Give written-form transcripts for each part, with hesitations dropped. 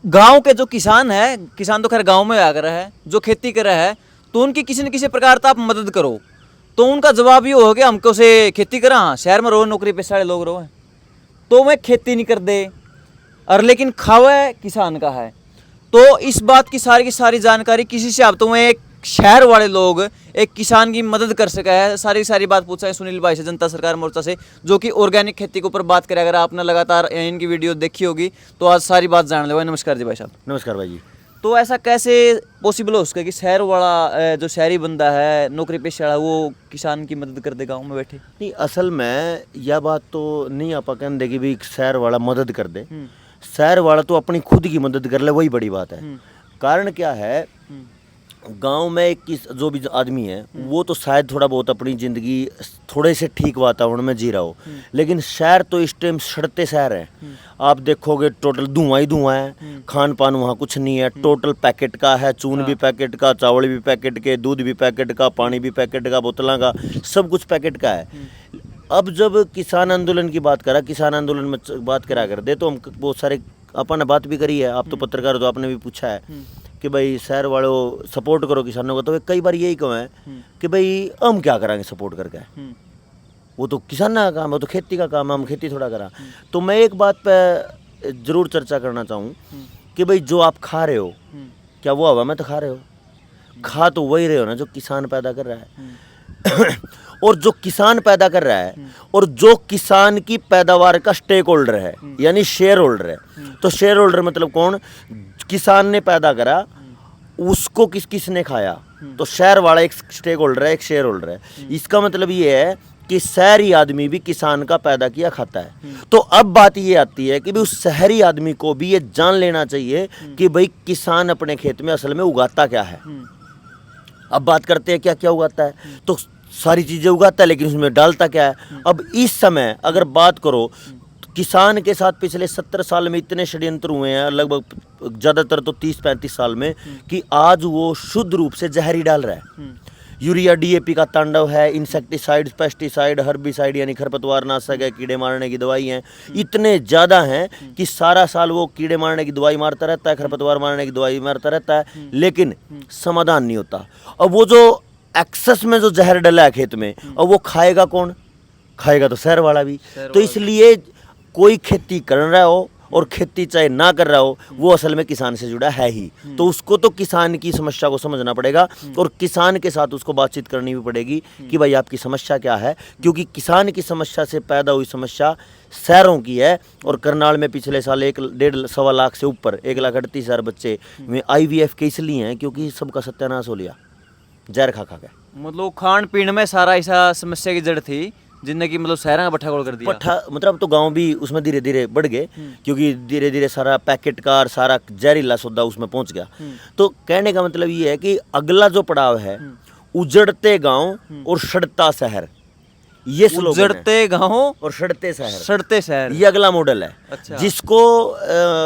गांव के जो किसान है, किसान तो खैर गांव में आकर है, जो खेती कर रहा है, तो उनकी किसी न किसी प्रकार तो आप मदद करो। तो उनका जवाब ये होगा कि हमको से खेती करा, हाँ शहर में रहो, नौकरी पेशा वाले लोग रहो हैं, तो मैं खेती नहीं कर दे, और लेकिन खावा किसान का है। तो इस बात की सारी जानकारी किसी से आप तो एक शहर वाले लोग एक किसान की मदद कर सका है, सारी बात पूछा है सुनील भाई से, जनता सरकार मोर्चा से, जो कि ऑर्गेनिक खेती के ऊपर बात करें। अगर आपने लगातार इनकी वीडियो देखी होगी तो आज सारी बात जान ले। नमस्कार जी भाई साहब। नमस्कार भाई जी। तो ऐसा कैसे पॉसिबल हो सके कि शहर वाला जो शहरी बंदा है, नौकरी पेशा वाला, वो किसान की मदद कर दे गाँव में बैठे? नहीं, असल में यह बात तो नहीं आप कहने देगी भी शहर वाला मदद कर दे। शहर वाला तो अपनी खुद की मदद कर ले, वही बड़ी बात है। कारण क्या है, गांव में एक जो भी आदमी है वो तो शायद थोड़ा बहुत अपनी ज़िंदगी थोड़े से ठीक वातावरण में जी रहा हो, लेकिन शहर तो इस टाइम सड़ते शहर है। आप देखोगे टोटल धुआं ही धुआं है, खान पान वहाँ कुछ नहीं है, टोटल पैकेट का है, चून भी पैकेट का, चावल भी पैकेट के, दूध भी पैकेट का, पानी भी पैकेट का, बोतलों का, सब कुछ पैकेट का है। अब जब किसान आंदोलन की बात करा, किसान आंदोलन में बात करा कर दे, तो हम बहुत सारे अपन ने बात भी करी है, आप तो पत्रकार हो तो आपने भी पूछा है कि भाई शहर वालों सपोर्ट करो किसानों को। तो कई बार यही कहा है कि भाई हम क्या करेंगे सपोर्ट करके, वो तो किसान का काम है, वो तो खेती का काम है, हम खेती थोड़ा करा। तो मैं एक बात पे जरूर चर्चा करना चाहूँ कि भाई जो आप खा रहे हो, क्या वो हवा में तो खा रहे हो? खा तो वही रहे हो ना जो किसान पैदा कर रहा है। और जो किसान पैदा कर रहा है और जो किसान की पैदावार का स्टेक होल्डर है, यानी शेयर होल्डर है। तो शेयर होल्डर मतलब कौन? किसान ने पैदा करा, उसको किसने खाया, तो शहर वाला एक स्टेक होल्डर है, एक शेयर होल्डर है। इसका मतलब ये है कि शहरी आदमी भी किसान का पैदा किया खाता है। तो अब बात ये आती है कि भी उस शहरी आदमी को भी ये जान लेना चाहिए कि भाई किसान अपने खेत में असल में उगाता क्या है। अब बात करते हैं क्या क्या उगाता है, तो सारी चीज़ें उगाता है, लेकिन उसमें डालता क्या है। अब इस समय अगर बात करो, किसान के साथ पिछले 70 साल में इतने षड्यंत्र हुए हैं, लगभग ज़्यादातर तो 30-35 साल में, कि आज वो शुद्ध रूप से जहर ही डाल रहा है। यूरिया डीएपी का तांडव है, इंसेक्टिसाइड, पेस्टिसाइड, हर्बिसाइड यानी खरपतवार नाशक है, कीड़े मारने की दवाई हैं, इतने ज़्यादा हैं कि सारा साल वो कीड़े मारने की दवाई मारता रहता है, खरपतवार मारने की दवाई मारता रहता है, लेकिन समाधान नहीं होता। अब वो जो एक्सेस में जो जहर डला है खेत में, और वो खाएगा कौन? खाएगा तो शहर वाला भी। तो इसलिए कोई खेती कर रहा हो और खेती चाहे ना कर रहा हो, वो असल में किसान से जुड़ा है ही। तो उसको तो किसान की समस्या को समझना पड़ेगा और किसान के साथ उसको बातचीत करनी भी पड़ेगी कि भाई आपकी समस्या क्या है, क्योंकि किसान की समस्या से पैदा हुई समस्या शहरों की है। और करनाल में पिछले साल 1.5-1.25 लाख से ऊपर 1,38,000 बच्चे में IVF के इसलिए हैं क्योंकि सबका सत्यानाश हो लिया जहर खा खा के। मतलब खान पीन में सारा ऐसा समस्या की जड़ थी जिंदगी, मतलब शहर का पट्ठा गोल कर दिया। पट्ठा मतलब तो गांव भी उसमें धीरे धीरे बढ़ गए, क्योंकि धीरे धीरे सारा पैकेट का और सारा जहरीला सौदा उसमें पहुंच गया। तो कहने का मतलब ये है कि अगला जो पड़ाव है, उजड़ते गांव और सड़ता शहर, ये उजड़ते गांव और सड़ते शहर, सड़ते शहर, ये अगला मॉडल है। अच्छा। जिसको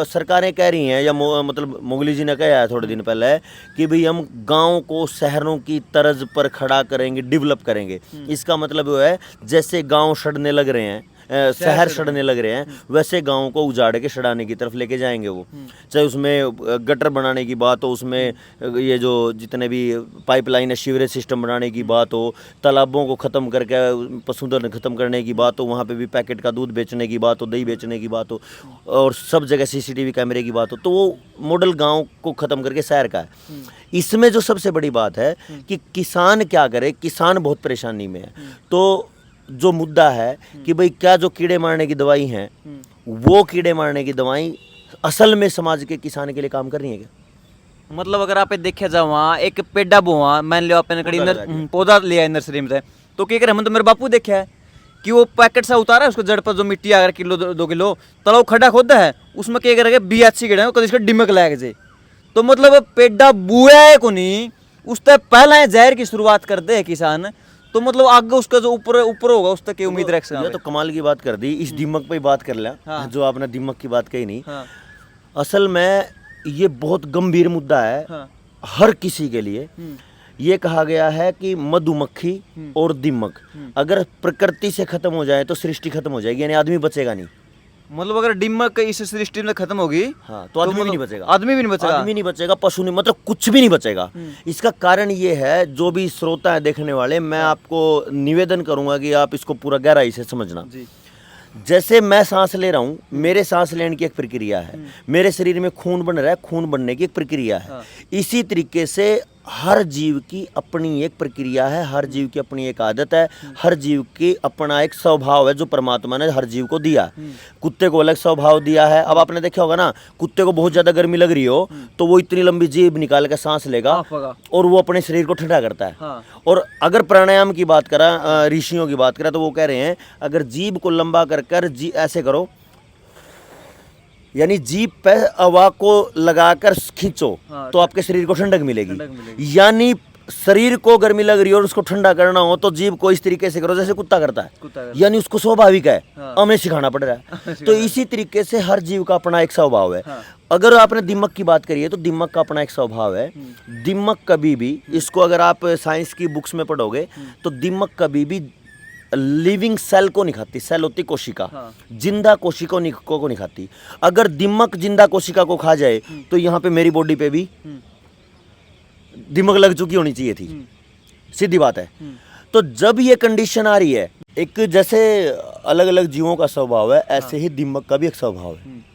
सरकारें कह रही हैं, या मतलब मोगली जी ने कहा है थोड़े दिन पहले कि भाई हम गांव को शहरों की तर्ज पर खड़ा करेंगे, डेवलप करेंगे। इसका मतलब वो है जैसे गांव सड़ने लग रहे हैं, शहर सड़ने लग रहे हैं, वैसे गांव को उजाड़ के सड़ाने की तरफ लेके जाएंगे वो। चाहे उसमें गटर बनाने की बात हो, उसमें ये जो जितने भी पाइपलाइन है, सीवरेज सिस्टम बनाने की बात हो, तालाबों को ख़त्म करके पशुधन ख़त्म करने की बात हो, वहाँ पे भी पैकेट का दूध बेचने की बात हो, दही बेचने की बात हो, और सब जगह CCTV कैमरे की बात हो, तो वो मॉडल गाँव को ख़त्म करके शहर का है। इसमें जो सबसे बड़ी बात है कि किसान क्या करे, किसान बहुत परेशानी में है। तो जो मुद्दा है कि भाई क्या जो कीड़े मारने की दवाई हैं, वो कीड़े मारने की दवाई असल में समाज के किसान के लिए काम कर रही है क्या? मतलब अगर आप देखे जाओ, वहाँ एक पेड़ा बोआ, मान लो आपने कड़ी पौधा लिया है नर्सरी में से, तो क्या करे, हम तो मेरे बापू देखा है कि वो पैकेट सा उतारा है, उसको जड़ पर जो मिट्टी अगर किलो 2 किलो तलाव खड्डा खोदा है, उसमें क्या करेगा, बी अच्छी गिड़ा कभी इसका डिमक लाएगा जे। तो मतलब पेड़ा बुआ है को नहीं, उससे पहला जहर की शुरुआत कर दे किसान, तो मतलब आगे उसका जो ऊपर होगा उस तक की उम्मीद रख सकते। ये तो कमाल की बात कर दी। इस दीमक पे बात कर लिया। हाँ। जो आपने दीमक की बात कही नहीं। हाँ। असल में ये बहुत गंभीर मुद्दा है। हाँ। हर किसी के लिए। ये कहा गया है कि मधुमक्खी और दीमक अगर प्रकृति से खत्म हो जाए तो सृष्टि खत्म हो जाएगी, यानी आदमी बचेगा नहीं। मतलब अगर दिमक इस सृष्टि में खत्म होगी, हाँ, तो आदमी भी मतलब नहीं बचेगा। आदमी भी नहीं बचेगा। आदमी नहीं बचेगा, पशु नहीं, मतलब कुछ भी नहीं बचेगा। इसका कारण ये है, जो भी श्रोता है देखने वाले, मैं आपको निवेदन करूंगा कि आप इसको पूरा गहराई से समझना। जी। जैसे मैं सांस ले रहा हूँ, मेरे सांस लेने की एक प्रक्रिया है, मेरे शरीर में खून बन रहा है, खून बनने की एक प्रक्रिया है। इसी तरीके से हर जीव की अपनी एक प्रक्रिया है, हर जीव की अपनी एक आदत है, हर जीव की अपना एक स्वभाव है जो परमात्मा ने हर जीव को दिया। कुत्ते को अलग स्वभाव दिया है। अब आपने देखा होगा ना, कुत्ते को बहुत ज़्यादा गर्मी लग रही हो तो वो इतनी लंबी जीभ निकाल के सांस लेगा और वो अपने शरीर को ठंडा करता है। हाँ। और अगर प्राणायाम की बात करें, ऋषियों की बात करें, तो वो कह रहे हैं अगर जीभ को लंबा कर ऐसे करो, यानी जीभ पे हवा को लगाकर खींचो, हाँ, तो आपके शरीर को ठंडक मिलेगी। यानी शरीर को गर्मी लग रही हो और उसको ठंडा करना हो तो जीभ को इस तरीके से करो जैसे कुत्ता करता है, यानी उसको स्वाभाविक है। हाँ। हमें सिखाना पड़ रहा है। तो इसी तरीके से हर जीव का अपना एक स्वभाव है। हाँ। अगर आपने दिमक की बात करी है तो दिमक का अपना एक स्वभाव है। दिमक कभी भी, इसको अगर आप साइंस की बुक्स में पढ़ोगे तो दिमक कभी भी लिविंग सेल को नहीं खाती। सेल होती कोशिका, हाँ। जिंदा कोशिका को नहीं खाती। अगर दिमक जिंदा कोशिका को खा जाए तो यहाँ पे मेरी बॉडी पे भी दिमक लग चुकी होनी चाहिए थी, सीधी बात है। तो जब ये कंडीशन आ रही है, एक जैसे अलग अलग जीवों का स्वभाव है, ऐसे ही दिमक का भी एक स्वभाव है।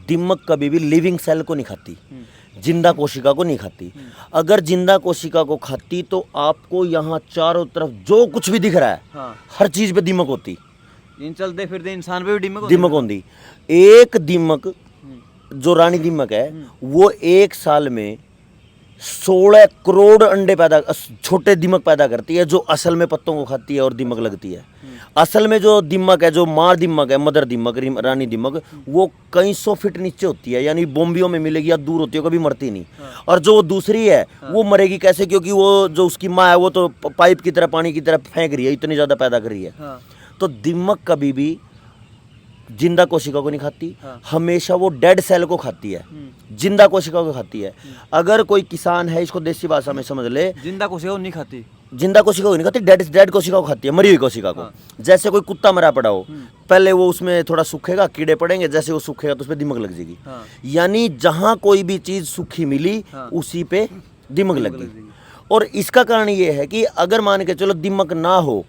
दिमक कभी भी लिविंग सेल को नहीं खाती, जिंदा कोशिका को नहीं खाती। अगर जिंदा कोशिका को खाती तो आपको यहाँ चारों तरफ जो कुछ भी दिख रहा है, हाँ। हर चीज पे दिमक होती। इन चलते फिरते इंसान पे भी दिमक होती। एक दिमक जो रानी दिमक है वो एक साल में 16 करोड़ अंडे पैदा, छोटे दिमक पैदा करती है, जो असल में पत्तों को खाती है और दिमक लगती है। असल में जो दिमक है, जो माँ दिमक है, मदर दिमक, रानी दिमक, वो कई 100 फीट नीचे होती है, यानी बॉम्बियों में मिलेगी या दूर होती है, कभी मरती नहीं। और जो वो दूसरी है वो मरेगी कैसे? क्योंकि वो जो उसकी माँ है वो तो पाइप की तरह, पानी की तरह फेंक रही है, इतनी ज़्यादा पैदा कर रही है। तो दिमक कभी भी जिंदा कोशिका को नहीं खाती, हमेशा वो डेड सेल को खाती है, जिंदा कोशिका को खाती है। अगर कोई किसान है, इसको देसी भाषा में समझ ले, जिंदा कोशिका को नहीं खाती, जिंदा कोशिका को नहीं खाती, डेड कोशिका को खाती है, मरी हुई कोशिका को। जैसे कोई कुत्ता मरा पड़ा हो, पहले वो उसमें थोड़ा सूखेगा, कीड़े पड़ेंगे, जैसे वो सूखेगा तो उस पर दिमक लग जाएगी। यानी जहां कोई भी चीज सूखी मिली उसी पे दिमक लगी। और इसका कारण ये है कि अगर मान के चलो दिमक ना हो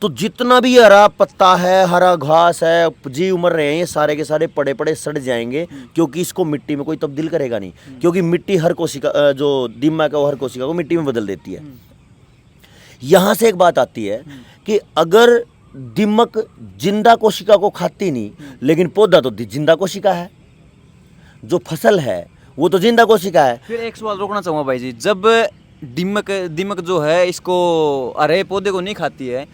तो जितना भी हरा पत्ता है, हरा घास है, जीव मर रहे हैं, ये सारे के सारे पड़े पड़े सड़ जाएंगे, क्योंकि इसको मिट्टी में कोई तब्दील करेगा नहीं, क्योंकि मिट्टी हर कोशिका, जो दिमक है वो हर कोशिका को मिट्टी में बदल देती है। यहाँ से एक बात आती है कि अगर दिमक जिंदा कोशिका को खाती नहीं, लेकिन पौधा तो जिंदा कोशिका है, जो फसल है वो तो जिंदा कोशिका है। फिर एक सवाल रोकना चाहूँगा भाई जी, जब दिमक जो है इसको अरे पौधे को नहीं खाती है,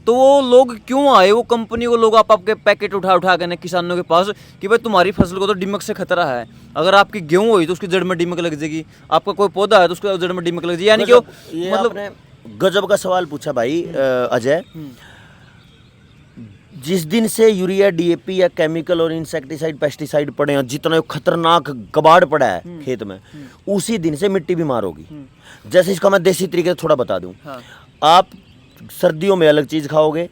तो वो लोग क्यों आए, वो कंपनी को लोग आपके पैकेट उठा के ना किसानों के पास कि भाई तुम्हारी फसल को तो दिमक से खतरा है, अगर आपकी गेहूं हुई तो उसकी जड़ में दिमक लग जाएगी, आपका कोई पौधा है तो उसकी जड़ में दिमक लग जाएगी। यानी कि मतलब गजब का सवाल पूछा भाई अजय। जिस दिन से यूरिया, डीएपी या केमिकल और इंसेक्टिसाइड, पेस्टिसाइड पड़े हैं, जितना खतरनाक कबाड़ पड़ा है खेत में, उसी दिन से मिट्टी बीमार होगी। जैसे इसका मैं देसी तरीके से थोड़ा बता दूं, आप सर्दियों में अलग चीज़ खाओगे,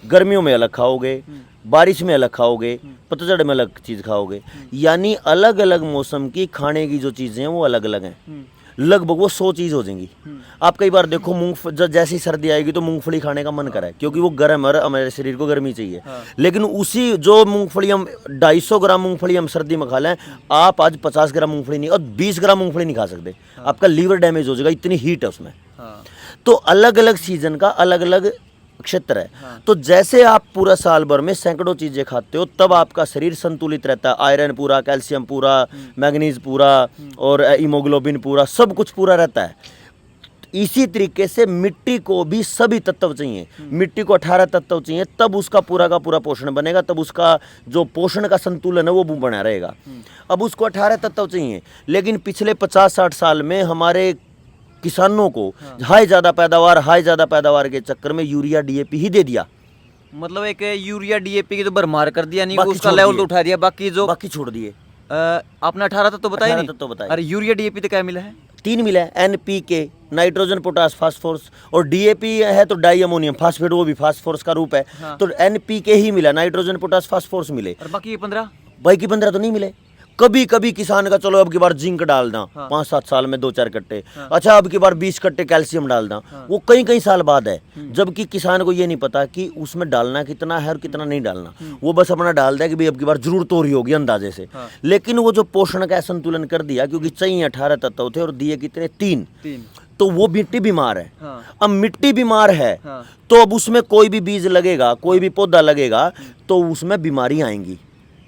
गर्मियों में अलग खाओगे, बारिश में अलग खाओगे, पतझड़ में अलग चीज़ खाओगे, यानी अलग अलग मौसम की खाने की जो चीज़ें हैं वो अलग अलग हैं। लगभग वो 100 चीज़ हो जाएंगी। आप कई बार देखो जैसे ही सर्दी आएगी तो मूंगफली खाने का मन करे, क्योंकि वो गर्म है, हमारे शरीर को गर्मी चाहिए। लेकिन उसी जो मूंगफली हम 250 ग्राम मूंगफली हम सर्दी में खा लें, आप आज 50 ग्राम मूंगफली नहीं और 20 ग्राम मूंगफली नहीं खा सकते, आपका लीवर डैमेज हो जाएगा, इतनी हीट है उसमें। तो अलग अलग सीजन का अलग अलग क्षेत्र है। तो जैसे आप पूरा साल भर में सैकड़ों चीजें खाते हो, तब आपका शरीर संतुलित रहता है, आयरन पूरा, कैल्शियम पूरा, मैग्नीज पूरा और हीमोग्लोबिन पूरा, सब कुछ पूरा रहता है। इसी तरीके से मिट्टी को भी सभी तत्व चाहिए, मिट्टी को 18 तत्व चाहिए, तब उसका पूरा का पूरा पोषण बनेगा, तब उसका जो पोषण का संतुलन है वो बना रहेगा। अब उसको 18 तत्व चाहिए, लेकिन पिछले 50-60 साल में हमारे किसानों को हाई ज़्यादा पैदावार के चक्कर में यूरिया, डीएपी ही दे दिया। मतलब एक यूरिया, डीएपी की तो भरमार कर दिया, नहीं उसका लेवल तो उठा दिया, बाकी छोड़ दिए। आपने 18 तत्व बताया 18 नहीं? तत्व बताए। अरे यूरिया डीएपी तो क्या मिला है? 3 मिला है, NPK, नाइट्रोजन, पोटास, फास्फोरस, और DAP है तो डाई अमोनियम फास्फेट, वो भी फास्फोरस का रूप है। हाँ। तो NPK ही मिला, नाइट्रोजन, पोटास, फास्फोरस मिले, और बाकी ये 15? बाकी 15 तो नहीं मिले। कभी कभी किसान का चलो अब की बार जिंक डालना, हाँ। 5-7 साल में 2-4 कट्टे, हाँ। अच्छा अब की बार 20 कट्टे कैल्शियम डालना, हाँ। वो कई कई साल बाद है। जबकि किसान को ये नहीं पता कि उसमें डालना कितना है और कितना नहीं डालना, वो बस अपना डाल दे कि भाई अब की बार जरूरत हो रही होगी अंदाजे से। हाँ। लेकिन वो जो पोषण का संतुलन कर दिया, क्योंकि चाहिए 18 तत्व थे और दिए कितने 3, तो वो मिट्टी बीमार है। हाँ। अब मिट्टी बीमार है, हाँ। तो अब उसमें कोई भी बीज लगेगा, कोई भी पौधा लगेगा, तो उसमें बीमारी आएंगी।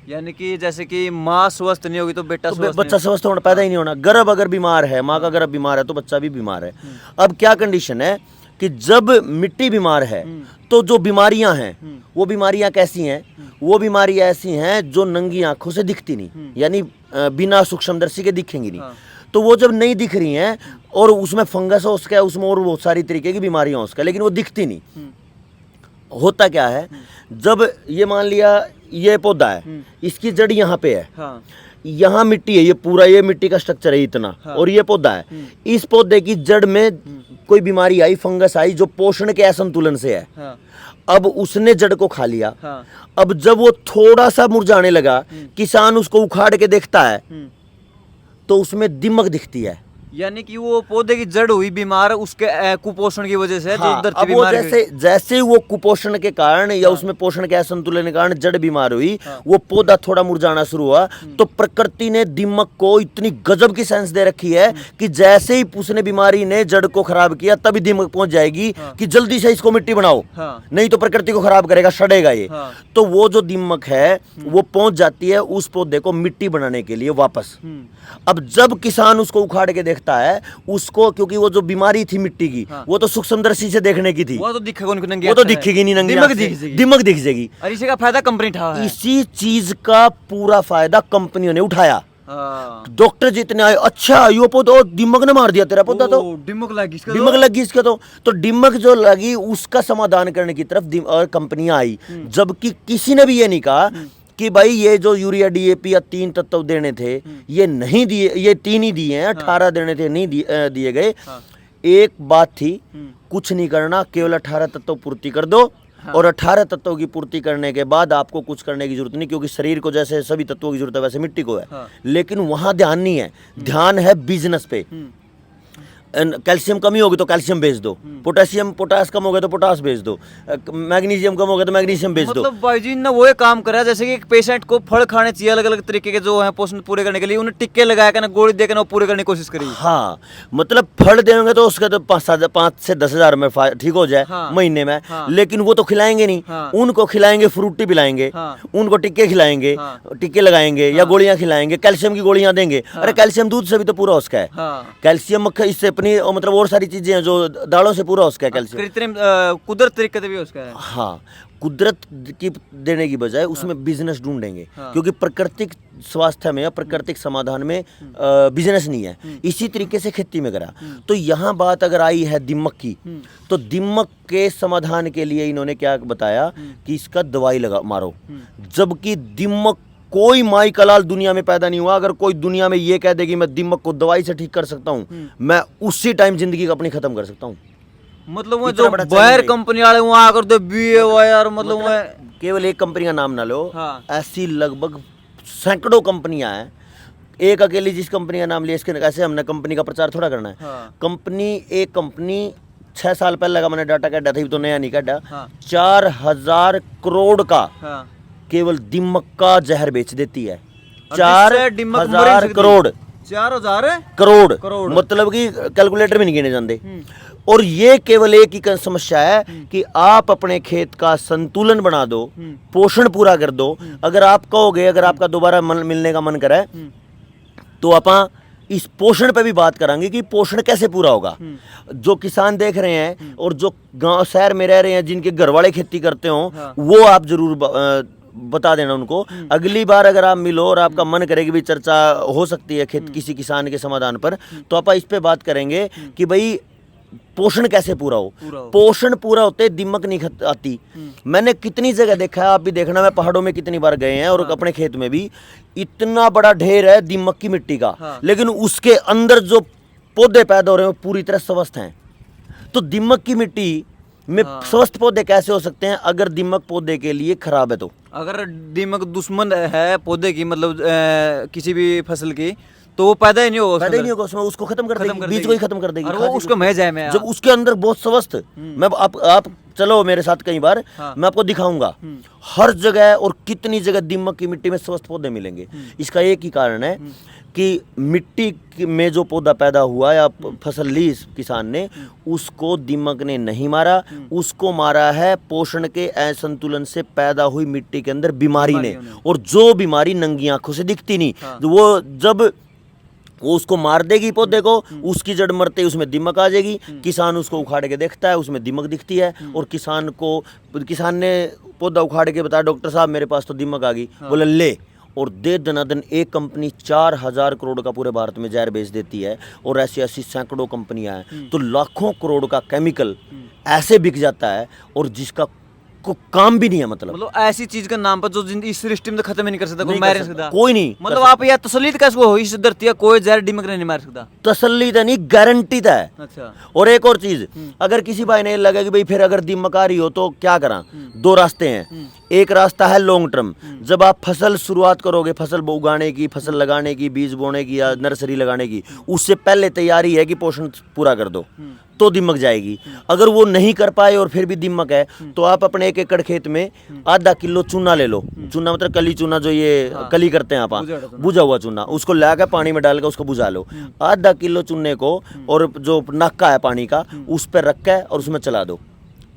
यानी कि जैसे कि माँ स्वस्थ नहीं होगी तो बेटा तो स्वस्थ बच्चा स्वस्थ होना पैदा ही नहीं होना। गर्भ अगर बीमार है, माँ का गर्भ बीमार है, तो बच्चा भी बीमार है। अब क्या कंडीशन है कि जब मिट्टी बीमार है तो जो बीमारियां हैं वो बीमारियां कैसी हैं? वो बीमारियां ऐसी हैं जो नंगी आंखों से दिखती नहीं, यानी बिना सूक्ष्मदर्शी के दिखेंगी नहीं। हाँ। तो वो जब नहीं दिख रही हैं और उसमें फंगस हो उसका, उसमें और बहुत सारी तरीके की बीमारियां हो उसका, लेकिन वो दिखती नहीं। होता क्या है, जब ये मान लिया ये पौधा है, इसकी जड़ यहाँ पे है, हाँ। यहाँ मिट्टी है, ये पूरा ये मिट्टी का स्ट्रक्चर है इतना, हाँ। और ये पौधा है, इस पौधे की जड़ में कोई बीमारी आई, फंगस आई जो पोषण के असंतुलन से है। हाँ। अब उसने जड़ को खा लिया। हाँ। अब जब वो थोड़ा सा मुरझाने लगा, किसान उसको उखाड़ के देखता है तो उसमें दीमक दिखती है। यानी कि वो पौधे की जड़ हुई बीमार उसके कुपोषण की वजह से, हाँ, जो धरती अब वो बीमार जैसे जैसे ही वो कुपोषण के कारण या उसमें पोषण के असंतुलन के कारण जड़ बीमार हुई, वो पौधा थोड़ा मुरझाना शुरू हुआ, तो प्रकृति ने दीमक को इतनी गजब की सेंस दे रखी है कि जैसे ही उसने बीमारी ने जड़ को खराब किया तभी दीमक पहुंच जाएगी कि जल्दी से इसको मिट्टी बनाओ, हाँ। नहीं तो प्रकृति को खराब करेगा, सड़ेगा ये। हाँ। तो वो जो दीमक है वो पहुंच जाती है उस पौधे को मिट्टी बनाने के लिए वापस। अब जब किसान उसको उखाड़ के देखता है उसको, क्योंकि वो जो बीमारी थी मिट्टी की, हाँ। वो तो सूक्ष्मदर्शी से देखने की थी, वो तो दिखेगा उनको नंगी वो तो आंख से। दिखेगी नहीं नंगी दीमक आंख से, दिख जाएगी। दीमक दिख जाएगी। और इसी का फायदा कंपनी उठा है। इसी चीज का पूरा फायदा कंपनियों ने उठाया। हाँ। डॉक्टर जितने आए, अच्छा यो पौधा दीमक ने मार दिया तेरा पौधा, तो ओ, दिमक लगी इसका दीमक लगी इसके, तो दीमक जो लगी उसका समाधान करने की तरफ और कंपनियां आई। जबकि किसी ने भी ये नहीं कहा कि भाई ये जो यूरिया DAP या 3 तत्व देने थे ये नहीं दिए, ये 3 ही दिए हैं, 18 देने थे नहीं दिए गए। हाँ। एक बात थी, कुछ नहीं करना, केवल 18 तत्व पूर्ति कर दो। हाँ। और 18 तत्वों की पूर्ति करने के बाद आपको कुछ करने की जरूरत नहीं, क्योंकि शरीर को जैसे सभी तत्वों की जरूरत है वैसे मिट्टी को है। हाँ। लेकिन वहां ध्यान नहीं है, ध्यान है बिजनेस पे। कैल्शियम कमी होगी तो कैल्शियम बेच दो, पोटास कम हो गया तो पोटास बेच दो, मैग्नीशियम कम हो गया तो मैग्नीशियम बेच दो। मतलब भाई जी ने वो ये काम करा जैसे कि एक पेशेंट को फल खाने चाहिए अलग अलग तरीके के जो है पोषण पूरे करने के लिए, उन्हें टिक्के लगाया कर, गोली देकर वो पूरे करने की कोशिश करी। हाँ, मतलब फल देंगे तो उसका तो 5 से 10 हजार में ठीक हो जाए। हाँ। महीने में। हाँ। लेकिन वो तो खिलाएंगे नहीं। हाँ। उनको खिलाएंगे फ्रूटी पिलाएंगे। हाँ। उनको टिक्के खिलाएंगे। हाँ। टिक्के लगाएंगे या गोलियां खिलाएंगे, कैल्शियम की गोलियां देंगे। अरे कैल्शियम दूध से भी तो पूरा उसका है। हाँ। कैल्शियम इससे अपनी मतलब और सारी चीजें हैं जो दालों से पूरा उसका है कैल्शियम। कृत्रिम कुदरत तरीके से भी उसका है। हाँ, कुदरत की देने की बजाय उसमें बिजनेस ढूंढेंगे। हाँ। क्योंकि प्राकृतिक स्वास्थ्य में या प्राकृतिक समाधान में बिजनेस नहीं है। इसी तरीके से खेती में करा। तो यहाँ बात अगर आई है दीमक की, तो दीमक के समाधान के लिए इन्होंने क्या बताया कि इसका दवाई लगा मारो। जबकि दीमक कोई माई कलाल दुनिया में पैदा नहीं हुआ। अगर कोई दुनिया में ये कह दे कि मैं दीमक को दवाई से ठीक कर सकता हूँ, मैं उसी टाइम जिंदगी अपनी खत्म कर सकता हूँ। मतलब वो जो बाहर कंपनी वाले वहाँ आकर तो यार मतलब केवल एक कंपनी का नाम ना लो। हाँ। ऐसी लगभग सैकड़ों कंपनियां हैं। एक अकेली जिस कंपनी का नाम लिया, इसके कैसे हमने कंपनी का प्रचार थोड़ा करना है। हाँ। एक कंपनी 6 साल पहले का मैंने डाटा काटा था, तो नया नहीं काटा। हाँ। 4000 करोड़ का हाँ। केवल दीमक का जहर बेच देती है। और जिससे दीमक मर ही 4000 सकती। करोड़ 4000 करोड़ मतलब कि कैलकुलेटर भी नहीं गिने जाते। और ये केवल एक ही समस्या है कि आप अपने खेत का संतुलन बना दो, पोषण पूरा कर दो। अगर आप कहोगे, अगर आपका दोबारा मिलने का मन करे, तो आप इस पोषण पे भी बात करांगे कि पोषण कैसे पूरा होगा। जो किसान देख रहे हैं और जो गांव शहर में रह रहे हैं, जिनके घर वाले खेती करते हो, हाँ। वो आप जरूर बता देना उनको। अगली बार अगर आप मिलो और आपका मन करे कि भी चर्चा हो सकती है किसी किसान के समाधान पर, तो आप इस पे बात करेंगे कि भाई पोषण कैसे पूरा हो। पूरा हो। पोषण पूरा होते दीमक नहीं आती। मैंने कितनी जगह देखा है, आप भी देखना, मैं पहाड़ों में कितनी बार गए हैं और अपने खेत में भी इतना बड़ा ढेर है दीमक की मिट्टी का, लेकिन उसके अंदर जो पौधे पैदा हो रहे हैं वो पूरी तरह स्वस्थ हैं। तो दीमक की मिट्टी में स्वस्थ पौधे कैसे हो सकते हैं अगर दीमक पौधे के लिए खराब है। तो अगर दीमक दुश्मन है पौधे की, मतलब किसी भी फसल की, तो वो पैदा ही नहीं होगा, पैदा ही नहीं होगा उसमें, उसको खत्म कर देगी, बीज को ही खत्म कर देगी। और वो उसको मह जाए में जब उसके अंदर बहुत स्वस्थ, मैं आप चलो मेरे साथ कई बार, मैं आपको दिखाऊंगा हर जगह और कितनी जगह दीमक की मिट्टी में स्वस्थ पौधे मिलेंगे। इसका एक ही कारण है कि मिट्टी में जो पौधा पैदा हुआ या फसल ली इस किसान ने, उसको दीमक ने नहीं मारा, उसको मारा है पोषण के असंतुलन से पैदा हुई मिट्टी के अंदर बीमारी ने। और जो बीमारी नंगी आंखों से दिखती नहीं, वो जब वो उसको मार देगी पौधे को, उसकी जड़ मरते ही उसमें दीमक आ जाएगी। किसान उसको उखाड़ के देखता है, उसमें दीमक दिखती है, और किसान ने पौधा उखाड़ के बताया, डॉक्टर साहब मेरे पास तो दीमक आ गई। बोले ले, और दे दनादन एक कंपनी 4000 करोड़ का पूरे भारत में जहर बेच देती है, और ऐसी ऐसी सैकड़ों कंपनियां हैं, तो लाखों करोड़ का केमिकल ऐसे बिक जाता है, और जिसका को काम भी नहीं है। मतलब ऐसी चीज का नाम पर जो इस सृष्टि में तो खत्म ही नहीं कर सकता, कोई मार नहीं सकता, कोई नहीं। मतलब आप यह तसल्ली कैसे हो इस धरती का, कोई जहर दीमक नहीं मार सकता। तसल्ली तो नहीं, गारंटी है। अच्छा। और एक और चीज, अगर किसी भाई ने लगा कि भाई फिर अगर दीमक आ रही हो तो क्या करा, दो रास्ते हैं। एक रास्ता है लॉन्ग टर्म, जब आप फसल शुरुआत करोगे, फसल उगाने की, फसल लगाने की, बीज बोने की या नर्सरी लगाने की, उससे पहले तैयारी है कि पोषण पूरा कर दो, तो दीमक जाएगी। अगर वो नहीं कर पाए और फिर भी दीमक है, तो आप अपने 1 एकड़ खेत में आधा किलो चूना ले लो। चूना मतलब कली चूना, जो ये कली करते हैं आप, बुझा हुआ चूना, उसको लाकर पानी में डाल कर उसको बुझा लो। आधा किलो चूने को और जो नक्का है पानी का, उस पर रख के और उसमें चला दो,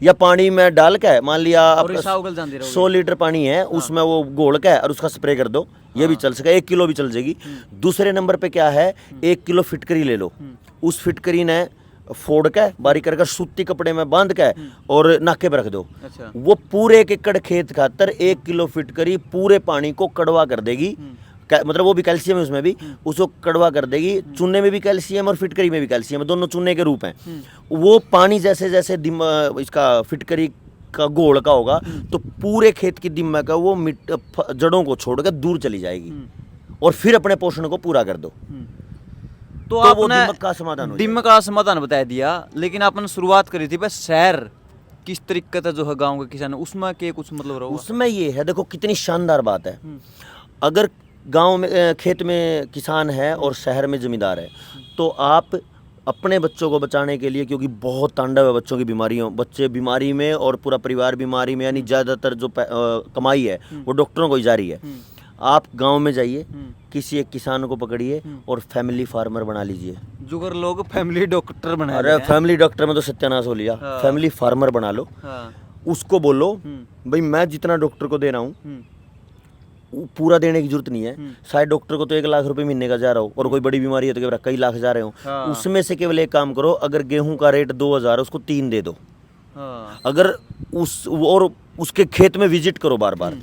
या पानी में डाल के, मान लिया आप 100 लीटर पानी है, उसमें वो घोल के और उसका स्प्रे कर दो, ये भी चल सके, 1 किलो भी चल जाएगी। दूसरे नंबर पे क्या है, 1 किलो फिटकरी ले लो, उस फिटकरी ने फोड़ के बारीक करके सूती कपड़े में बांध के और नाके पे रख दो। अच्छा। वो पूरे 1 एकड़ खेत खातर 1 किलो फिटकरी पूरे पानी को कड़वा कर देगी। मतलब वो भी कैल्शियम है उसमें भी, उसको कड़वा कर देगी। चूने में भी कैल्शियम और फिटकरी में भी कैल्शियम है, दोनों चूने के रूप हैं। वो पानी जैसे जैसे इसका फिटकरी का घोल का होगा, तो पूरे खेत की दीमक का वो जड़ों को छोड़कर दूर चली जाएगी, और फिर अपने पोषण को पूरा कर दो। तो आपने दीमक का समाधान बता दिया, लेकिन आपने शुरुआत करी थी बस शहर किस तरीके का जो है गांव के किसान, उसमें के कुछ मतलब रहा? उसमें ये है, देखो कितनी शानदार बात है। अगर गांव में खेत में किसान है और शहर में जमींदार है, तो आप अपने बच्चों को बचाने के लिए, क्योंकि बहुत तांडव है बच्चों की बीमारियों, बच्चे बीमारी में और पूरा परिवार बीमारी में, यानी ज़्यादातर जो कमाई है वो डॉक्टरों को ही जा रही है। आप गांव में जाइए, किसी एक किसान को पकड़िए और फैमिली फार्मर बना लीजिए। जुगर लोग फैमिली डॉक्टर बना, अरे फैमिली डॉक्टर में तो सत्यानाश हो लिया। फैमिली फार्मर बना लो। उसको बोलो भाई मैं जितना डॉक्टर को दे रहा हूँ पूरा देने की जरूरत नहीं है। शायद डॉक्टर को तो 1 लाख रुपए महीने का जा रहा हो, और कोई बड़ी बीमारी है तो केवल कई लाख जा रहे हो। उसमें से केवल एक काम करो, अगर गेहूं का रेट 2000 है, उसको 3 दे दो। अगर उसके खेत में विजिट करो बार बार,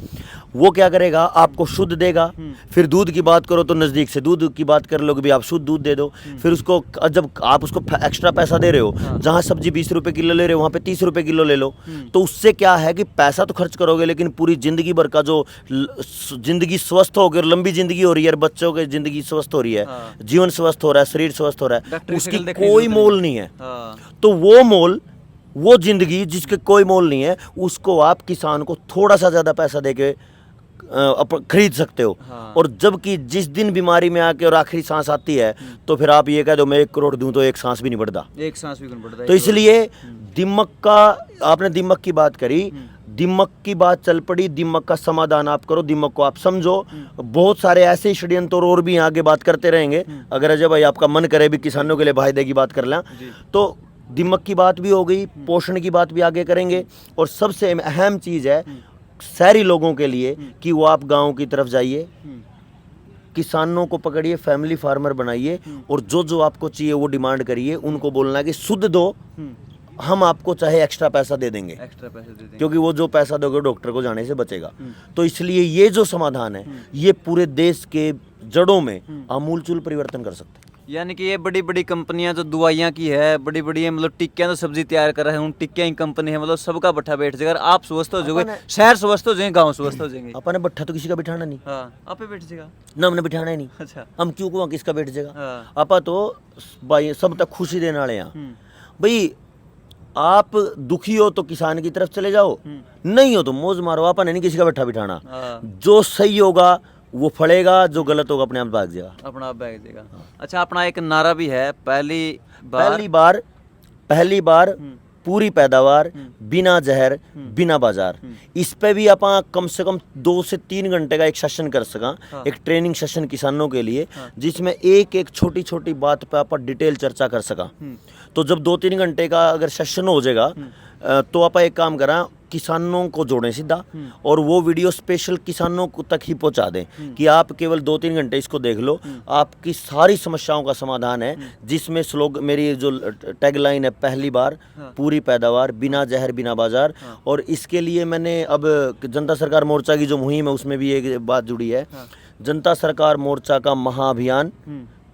वो क्या करेगा, आपको शुद्ध देगा। फिर दूध की बात करो तो नज़दीक से दूध की बात कर लो कि भाई आप शुद्ध दूध दे दो। फिर उसको, जब आप उसको एक्स्ट्रा पैसा दे रहे हो, जहाँ सब्जी 20 रुपए किलो ले रहे हो वहाँ पे 30 रुपए किलो ले लो। तो उससे क्या है कि पैसा तो खर्च करोगे, लेकिन पूरी जिंदगी भर का जो जिंदगी स्वस्थ हो गई, लंबी जिंदगी हो रही है, बच्चों की जिंदगी स्वस्थ हो रही है, जीवन स्वस्थ हो रहा है, शरीर स्वस्थ हो रहा है, उसकी कोई मोल नहीं है। तो वो जिंदगी जिसके कोई मोल नहीं है, उसको आप किसान को थोड़ा सा ज़्यादा पैसा देके खरीद सकते हो। और जबकि जिस दिन बीमारी में आके और आखिरी सांस आती है, तो फिर आप ये कह दो मैं 1 करोड़ दूं तो एक सांस भी नहीं बढ़ता, एक सांस भी नहीं बढ़ता। तो इसलिए दीमक का, आपने दीमक की बात करी, दीमक की बात चल पड़ी, दीमक का समाधान आप करो, दीमक को आप समझो। बहुत सारे ऐसे षड्यंत्र और भी आगे बात करते रहेंगे। अगर अजय भाई आपका मन करे भी किसानों के लिए फायदे की बात कर लें, तो दीमक की बात भी हो गई, पोषण की बात भी आगे करेंगे। और सबसे अहम चीज़ है शहरी लोगों के लिए कि वो आप गांव की तरफ जाइए, किसानों को पकड़िए, फैमिली फार्मर बनाइए, और जो जो आपको चाहिए वो डिमांड करिए। उनको बोलना कि शुद्ध दो, हम आपको चाहे एक्स्ट्रा पैसा दे देंगे, क्योंकि वो जो पैसा दोगे डॉक्टर को जाने से बचेगा। तो इसलिए ये जो समाधान है, ये पूरे देश के जड़ों में आमूलचूल परिवर्तन कर सकते हैं। यानी कि ये बड़ी बड़ी कंपनियां जो दवाइयाँ की है, बड़ी बड़ी है, मतलब टिक्कियाँ तो सब्जी तैयार कर रहे हैं, उन टिक्कियाँ की कंपनी है, मतलब सबका बट्ठा बैठ जाएगा। अगर आप स्वस्थ हो जाओगे, शहर स्वस्थ हो जाएंगे, गाँव स्वस्थ हो जाएंगे। अपने बट्ठा तो किसी का बिठाना नहीं, हाँ, आप ही बैठ जाएगा। ना हमने बिठाना ही नहीं। अच्छा। हम क्यों को किसका बैठ जाएगा। हाँ। आपा तो भाई सब तक खुशी देने वाले यहाँ। हम्म। भाई आप दुखी हो तो किसान की तरफ चले जाओ, नहीं हो तो मौज मारो। आपा ने नहीं किसी का बैठा बिठाना। हाँ। जो सही होगा वो फलेगा, जो गलत होगा अपने आप भाग जाएगा। अपना आप बैठ जाएगा। अच्छा, अपना एक नारा भी है, पहली बार पूरी पैदावार, बिना जहर, बिना बाजार। इस पे भी आप कम से कम 2 से 3 घंटे का एक सेशन कर सका। हाँ। एक ट्रेनिंग सेशन किसानों के लिए, जिसमें एक एक छोटी छोटी बात पे आप डिटेल चर्चा कर सका। तो जब 2-3 घंटे का अगर सेशन हो जाएगा, तो आप एक काम करा, किसानों को जोड़ें सीधा, और वो वीडियो स्पेशल किसानों को तक ही पहुंचा दें कि आप केवल 2-3 घंटे इसको देख लो, आपकी सारी समस्याओं का समाधान है। जिसमें स्लोगन, मेरी जो टैगलाइन है, पहली बार पूरी पैदावार, बिना जहर, बिना बाजार। और इसके लिए मैंने अब जनता सरकार मोर्चा की जो मुहिम है उसमें भी एक बात जुड़ी है। जनता सरकार मोर्चा का महाअभियान,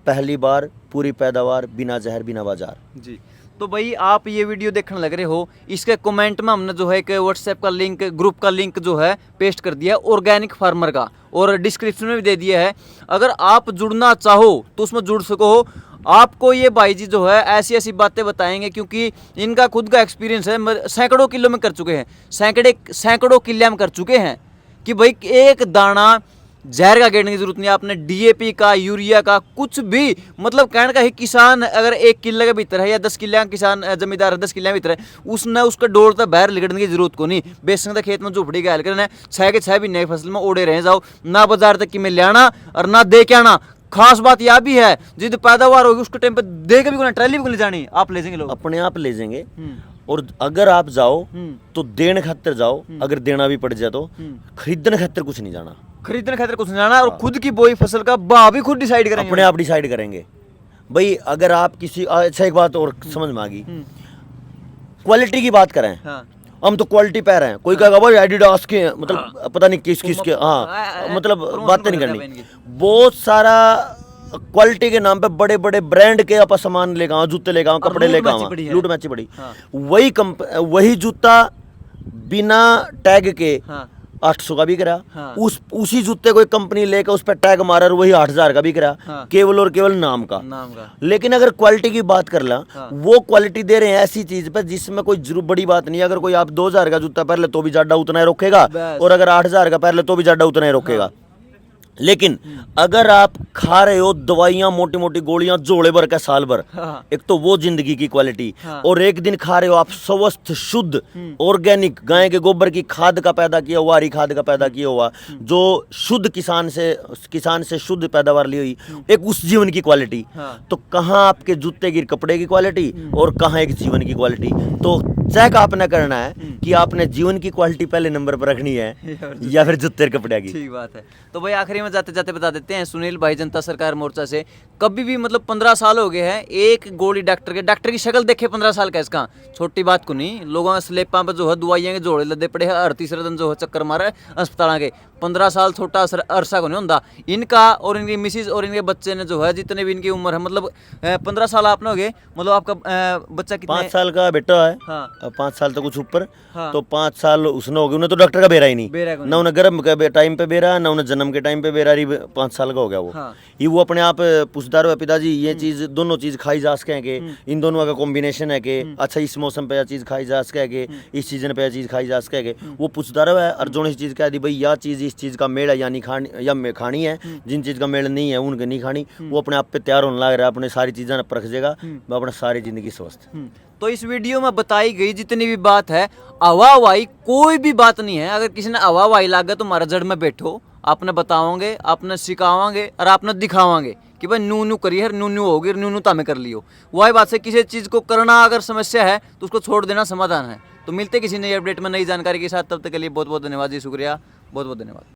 पहली बार पूरी पैदावार, बिना जहर, बिना बाजार। जी। तो भाई आप ये वीडियो देखने लग रहे हो, इसके कमेंट में हमने जो है एक व्हाट्सएप का लिंक, ग्रुप का लिंक जो है पेस्ट कर दिया है ऑर्गेनिक फार्मर का, और डिस्क्रिप्शन में भी दे दिया है। अगर आप जुड़ना चाहो तो उसमें जुड़ सको। आपको ये भाई जी जो है ऐसी ऐसी बातें बताएंगे, क्योंकि इनका खुद का एक्सपीरियंस है, सैकड़ों किलो में कर चुके हैं, सैकड़ों किले में कर चुके हैं, कि भाई एक दाना जहर का गेड़ने की जरूरत नहीं है। आपने डीएपी का, यूरिया का, कुछ भी, मतलब कहने का ही, किसान अगर 1 किले के भीतर है या 10 किले का किसान जमींदार 10 किले के भीतर है, उसने उसका डोर तक बाहर लिगड़ने की जरूरत को नहीं। बेसन खेत में झोपड़ी का हाल करना, 6 के 6 महीने की फसल में ओढ़े रह जाओ, ना बाजार तक कि में ले आना और ना दे के आना। खास बात यह भी है, जिद पैदावार होगी उसके टाइम पे दे के भी कोई ट्रैली भी को ले जानी, आप ले जाएंगे, लोग अपने आप ले जाएंगे। और अगर आप जाओ तो देने खातिर जाओ, अगर देना भी पड़ जाए तो खरीदने खातिर कुछ नहीं जाना, खरीदने खातिर कुछ नहीं जाना, और खुद की बोई फसल का भाव भी खुद डिसाइड करेंगे, अपने आप डिसाइड करेंगे। भाई अगर आप किसी, अच्छा एक बात और समझ में आ गई, क्वालिटी की बात करें। हाँ। हम तो क्वालिटी पा रहे हैं, कोई कहेगा भाई एडिडास के हैं, मतलब पता नहीं किस किस के, हाँ मतलब बातें नहीं करनी। बहुत सारा क्वालिटी के नाम पे बड़े बड़े ब्रांड के आप सामान लेगा, जूते लेगा, कपड़े लेगा, लूट मैची बड़ी। वही जूता बिना टैग के 800 का बिक रहा। उसी जूते कोई कंपनी लेकर उस पर टैग मारा और वही 8000 का बिक रहा, केवल और केवल नाम का। लेकिन अगर क्वालिटी की बात कर ला, वो क्वालिटी दे रहे हैं ऐसी चीज पर जिसमें कोई बड़ी बात नहीं है। अगर कोई आप 2000 का जूता पहन ले तो भी ज्यादा उतना ही रोकेगा, और अगर 8000 का पहन ले तो भी ज्यादा उतना ही रोकेगा। लेकिन अगर आप खा रहे हो दवाइयां, मोटी मोटी गोलियां, जोड़े भर का साल भर, एक तो वो जिंदगी की क्वालिटी, और एक दिन खा रहे हो आप स्वस्थ, शुद्ध, ऑर्गेनिक, गाय के गोबर की खाद का पैदा किया हुआ, हरी खाद का पैदा किया हुआ, जो शुद्ध किसान से शुद्ध पैदावार ली हुई, एक उस जीवन की क्वालिटी। तो कहाँ आपके जूते की, कपड़े की क्वालिटी, और कहाँ एक जीवन की क्वालिटी। तो चेक आपने करना है कि आपने जीवन की क्वालिटी पहले नंबर पर रखनी है या फिर जूते कपड़े की। ठीक बात है। तो भाई आखिरी में जाते जाते बता देते हैं, सुनील भाई जनता सरकार मोर्चा से कभी भी, मतलब 15 साल हो गए हैं, एक गोली डॉक्टर की शक्ल देखे 15 साल का, इसका छोटी बात को नहीं। लोगों के स्लेपा पर जो है दवाइयां के जोड़े लदे पड़े हैं, हर तीसरे दिन जो है चक्कर मारे अस्पताल के। 15 साल छोटा अरसा को नहीं होता इनका, और इनकी मिसिज और इनके बच्चे ने जो है, जितने भी इनकी उम्र है, मतलब 15 साल आपने हो गए, मतलब आपका बच्चा कितना, 5 साल का बेटा है। हाँ। 5 साल तो कुछ ऊपर। तो 5 साल उसने हो गए, उन्हें तो डॉक्टर का बेरा ही नहीं, ना उन्हें गर्भ के टाइम पे बेरा, ना उन्हें जन्म के टाइम पे बेरा। 5 साल का हो गया वो। ये वो अपने आप पूछता रहा, पिताजी ये चीज, दोनों चीज खाई जा सके के, इन दोनों का कॉम्बिनेशन है कि, अच्छा इस मौसम पे यह चीज खाई जा सके के, इस सीजन पे यह चीज खाई जा सके के, वो पूछता रहा है। और जो चीज कह दी भाई यह चीज इस चीज का मेल है या नहीं खानी, या खानी है, जिन चीज का मेल नहीं है उनके नहीं खानी, वो अपने आप पे तैयार होने लग रहा है, अपने सारी चीजें परख जाएगा, अपने सारी जिंदगी स्वस्थ। तो इस वीडियो में बताई गई जितनी भी बात है, हवावाई कोई भी बात नहीं है। अगर किसी ने हवावाई लागा तो हमारा जड़ में बैठो, आपने बताओगे, आपने सिखावांगे और आपने दिखावांगे कि भाई नू नू करिए, नू नू होगी, नू नू तामे कर लियो। वही बात से किसी चीज़ को करना अगर समस्या है तो उसको छोड़ देना समाधान है। तो मिलते किसी नई अपडेट में, नई जानकारी के साथ, तब तक के लिए बहुत बहुत धन्यवाद जी, शुक्रिया, बहुत बहुत धन्यवाद।